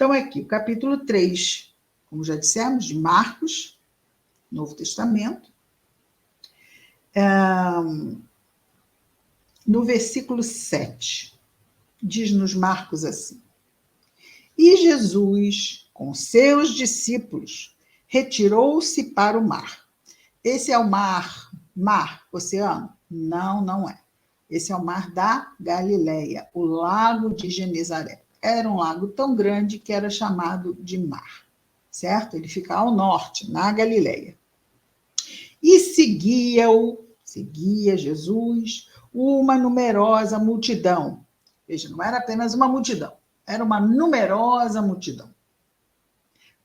Então, aqui, o capítulo 3, como já dissemos, de Marcos, Novo Testamento, no versículo 7, diz-nos Marcos assim: E Jesus, com seus discípulos, retirou-se para o mar. Esse é o mar, oceano? Não, não é. Esse é o mar da Galileia, o lago de Genezaré. Era um lago tão grande que era chamado de mar, certo? Ele fica ao norte, na Galileia. E seguia Jesus, uma numerosa multidão. Veja, não era apenas uma multidão, era uma numerosa multidão.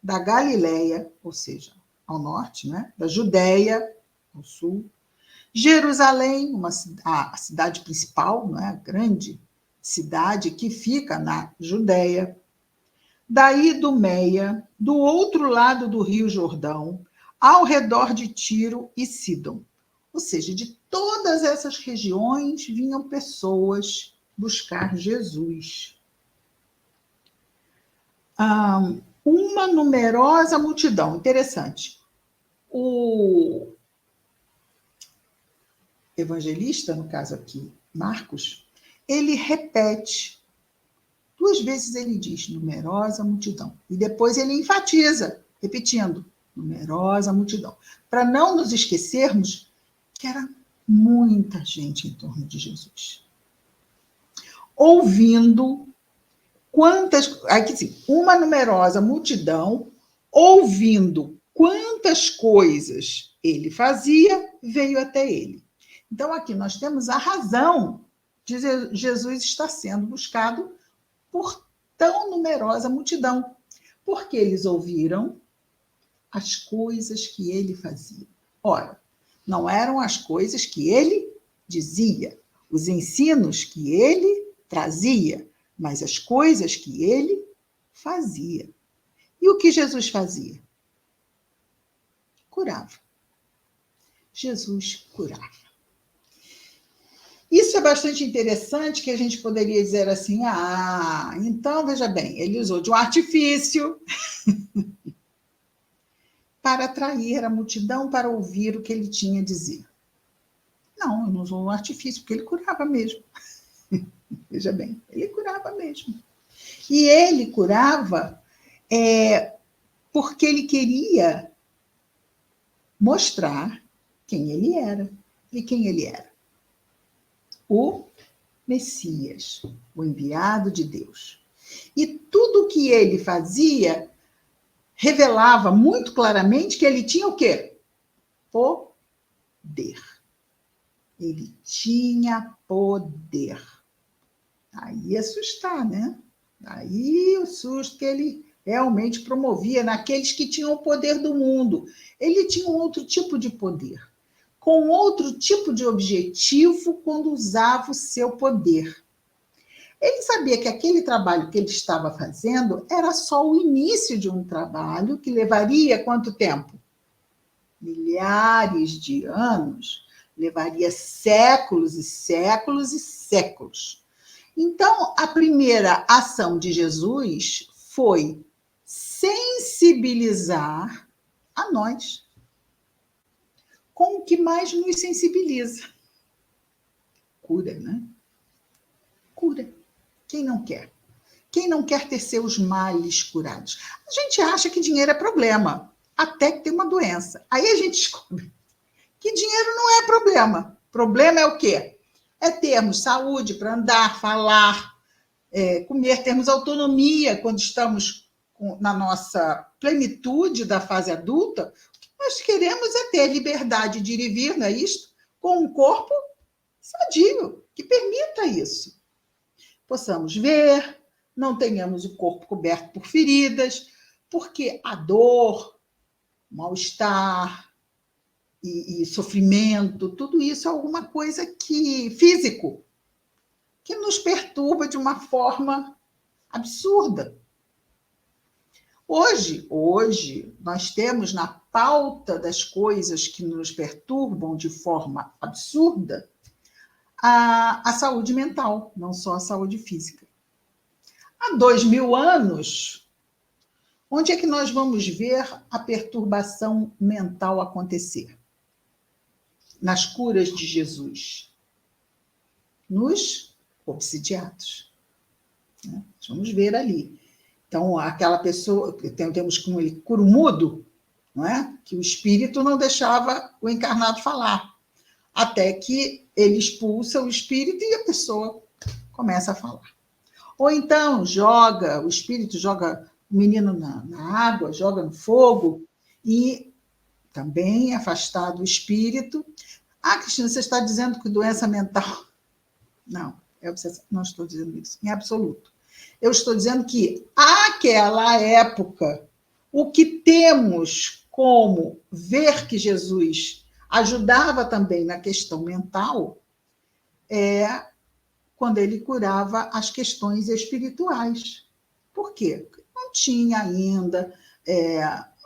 Da Galileia, ou seja, ao norte, né? Da Judéia, ao sul. Jerusalém, a cidade principal, né? A grande cidade que fica na Judéia. Da Idumeia, do outro lado do Rio Jordão, ao redor de Tiro e Sidom. Ou seja, de todas essas regiões vinham pessoas buscar Jesus. Uma numerosa multidão. Interessante. O evangelista, no caso aqui, Marcos, ele repete. 2 vezes ele diz numerosa multidão. E depois ele enfatiza, repetindo, numerosa multidão. Para não nos esquecermos que era muita gente em torno de Jesus. Ouvindo aqui sim, uma numerosa multidão, ouvindo quantas coisas ele fazia, veio até ele. Então, aqui nós temos a razão de Jesus estar sendo buscado por tão numerosa multidão, porque eles ouviram as coisas que ele fazia. Ora, não eram as coisas que ele dizia, os ensinos que ele trazia, mas as coisas que ele fazia. E o que Jesus fazia? Curava. Jesus curava. Isso é bastante interessante, que a gente poderia dizer assim, então, veja bem, ele usou de um artifício para atrair a multidão para ouvir o que ele tinha a dizer. Não, ele não usou um artifício, porque ele curava mesmo. Veja bem, ele curava mesmo. E ele curava porque ele queria mostrar quem ele era. E quem ele era? O Messias, o enviado de Deus. E tudo que ele fazia revelava muito claramente que ele tinha o quê? Poder. Ele tinha poder. Aí ia assustar, né? Aí o susto que ele realmente promovia naqueles que tinham o poder do mundo. Ele tinha um outro tipo de poder, com outro tipo de objetivo quando usava o seu poder. Ele sabia que aquele trabalho que ele estava fazendo era só o início de um trabalho que levaria quanto tempo? Milhares de anos, levaria séculos e séculos e séculos. Então, a primeira ação de Jesus foi sensibilizar a nós com o que mais nos sensibiliza. Cura, né? Cura. Quem não quer? Quem não quer ter seus males curados? A gente acha que dinheiro é problema, até que tem uma doença. Aí a gente descobre que dinheiro não é problema. Problema é o quê? É termos saúde para andar, falar, comer, termos autonomia quando estamos na nossa plenitude da fase adulta. O que nós queremos é ter liberdade de ir e vir, não é isto? Com um corpo sadio, que permita isso. Possamos ver, não tenhamos o corpo coberto por feridas, porque a dor, mal-estar e sofrimento, tudo isso é alguma coisa físico, que nos perturba de uma forma absurda. Hoje, nós temos na pauta das coisas que nos perturbam de forma absurda a saúde mental, não só a saúde física. Há 2000 anos, Onde é que nós vamos ver a perturbação mental acontecer? Nas curas de Jesus. Nos obsidiados. Né? Vamos ver ali. Então, aquela pessoa, temos como ele cura o mudo, não é? Que o espírito não deixava o encarnado falar. Até que ele expulsa o espírito e a pessoa começa a falar. Ou então, o espírito joga o menino na água, joga no fogo, e também afastado o espírito. Ah, Cristina, você está dizendo que doença mental... Não, não estou dizendo isso, em absoluto. Eu estou dizendo que, àquela época, o que temos como ver que Jesus ajudava também na questão mental é quando ele curava as questões espirituais. Por quê? Porque não tinha ainda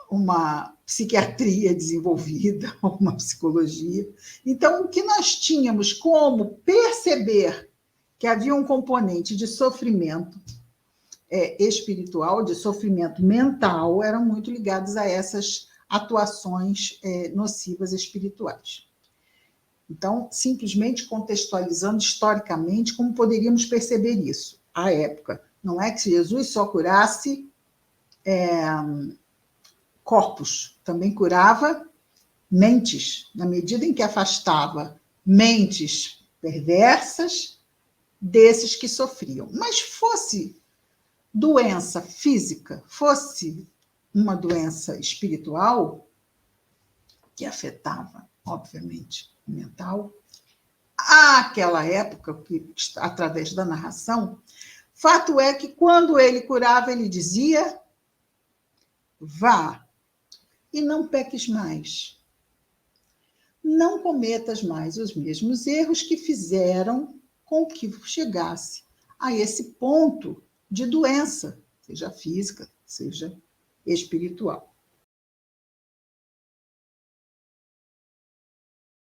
uma psiquiatria desenvolvida, uma psicologia. Então, o que nós tínhamos como perceber que havia um componente de sofrimento espiritual, de sofrimento mental, eram muito ligados a essas atuações nocivas espirituais. Então, simplesmente contextualizando historicamente como poderíamos perceber isso à época. Não é que Jesus só curasse corpos, também curava mentes, na medida em que afastava mentes perversas desses que sofriam. Mas fosse doença física, fosse uma doença espiritual, que afetava, obviamente, o mental, àquela época, através da narração, fato é que quando ele curava, ele dizia: vá e não peques mais. Não cometas mais os mesmos erros que fizeram com que chegasse a esse ponto de doença, seja física, seja espiritual.